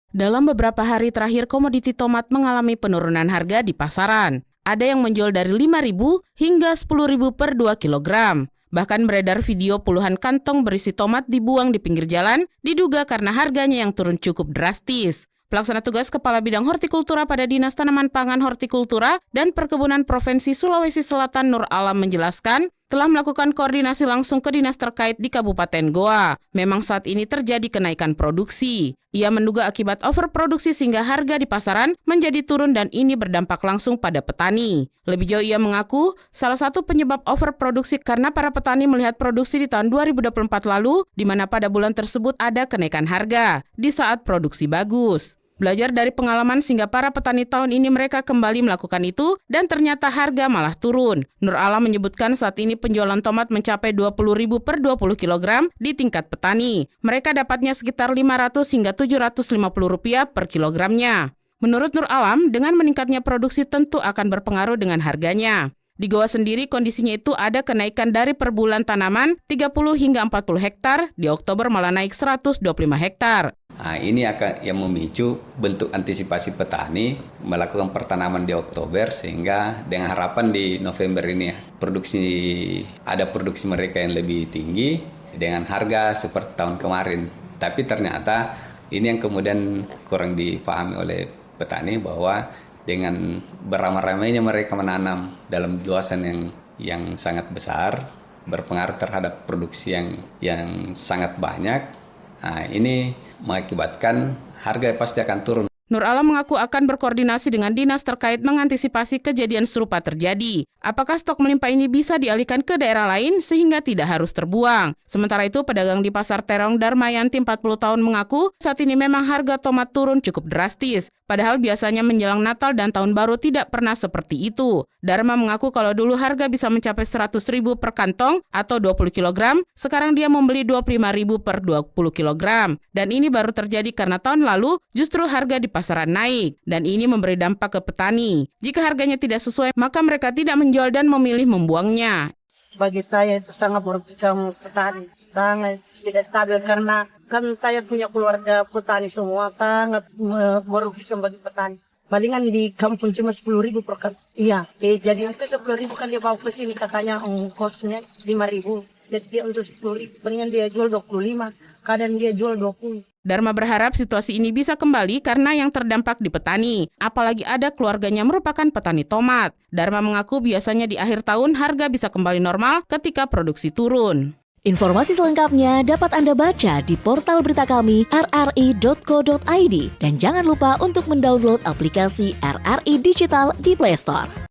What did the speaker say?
Dalam beberapa hari terakhir, komoditi tomat mengalami penurunan harga di pasaran. Ada yang menjual dari Rp5.000 hingga Rp10.000 per 2 kilogram. Bahkan beredar video puluhan kantong berisi tomat dibuang di pinggir jalan, diduga karena harganya yang turun cukup drastis. Pelaksana tugas Kepala Bidang Hortikultura pada Dinas Tanaman Pangan Hortikultura dan Perkebunan Provinsi Sulawesi Selatan Nur Alam menjelaskan, telah melakukan koordinasi langsung ke dinas terkait di Kabupaten Goa. Memang saat ini terjadi kenaikan produksi. Ia menduga akibat overproduksi sehingga harga di pasaran menjadi turun dan ini berdampak langsung pada petani. Lebih jauh ia mengaku, salah satu penyebab overproduksi karena para petani melihat produksi di tahun 2024 lalu, di mana pada bulan tersebut ada kenaikan harga di saat produksi bagus. Belajar dari pengalaman sehingga para petani tahun ini mereka kembali melakukan itu dan ternyata harga malah turun. Nur Alam menyebutkan saat ini penjualan tomat mencapai Rp20.000 per 20 kg di tingkat petani. Mereka dapatnya sekitar Rp500 hingga Rp750 per kilogramnya. Menurut Nur Alam, dengan meningkatnya produksi tentu akan berpengaruh dengan harganya. Di Goa sendiri kondisinya itu ada kenaikan dari per bulan tanaman 30 hingga 40 hektar, di Oktober malah naik 125 hektar. Nah, ini akan yang memicu bentuk antisipasi petani melakukan pertanaman di Oktober sehingga dengan harapan di November ini ada produksi mereka yang lebih tinggi dengan harga seperti tahun kemarin. Tapi ternyata ini yang kemudian kurang dipahami oleh petani bahwa dengan beramai-ramainya mereka menanam dalam luasan yang sangat besar berpengaruh terhadap produksi yang sangat banyak. Nah, ini mengakibatkan harga pasti akan turun. Nur Alam mengaku akan berkoordinasi dengan dinas terkait mengantisipasi kejadian serupa terjadi. Apakah stok melimpah ini bisa dialihkan ke daerah lain sehingga tidak harus terbuang? Sementara itu, pedagang di Pasar Terong Darmayanti 40 tahun mengaku saat ini memang harga tomat turun cukup drastis. Padahal biasanya menjelang Natal dan Tahun Baru tidak pernah seperti itu. Dharma mengaku kalau dulu harga bisa mencapai Rp100.000 per kantong atau 20 kg, sekarang dia membeli Rp25.000 per 20 kg. Dan ini baru terjadi karena tahun lalu justru harga di pasaran naik. Dan ini memberi dampak ke petani. Jika harganya tidak sesuai, maka mereka tidak menjual dan memilih membuangnya. Bagi saya itu sangat merugikan petani. Sangat tidak stabil karena kan saya punya keluarga petani semua, sangat merugikan bagi petani. Palingan di kampung cuma 10.000 per kantong. Iya, jadi itu 10.000 kan dia bawa ke sini katanya ongkosnya 5.000. Jadi dia untuk 10.000, palingan dia jual 25, kadang dia jual 20. Dharma berharap situasi ini bisa kembali karena yang terdampak di petani. Apalagi ada keluarganya merupakan petani tomat. Dharma mengaku biasanya di akhir tahun harga bisa kembali normal ketika produksi turun. Informasi selengkapnya dapat Anda baca di portal berita kami rri.co.id dan jangan lupa untuk mendownload aplikasi RRI Digital di Play Store.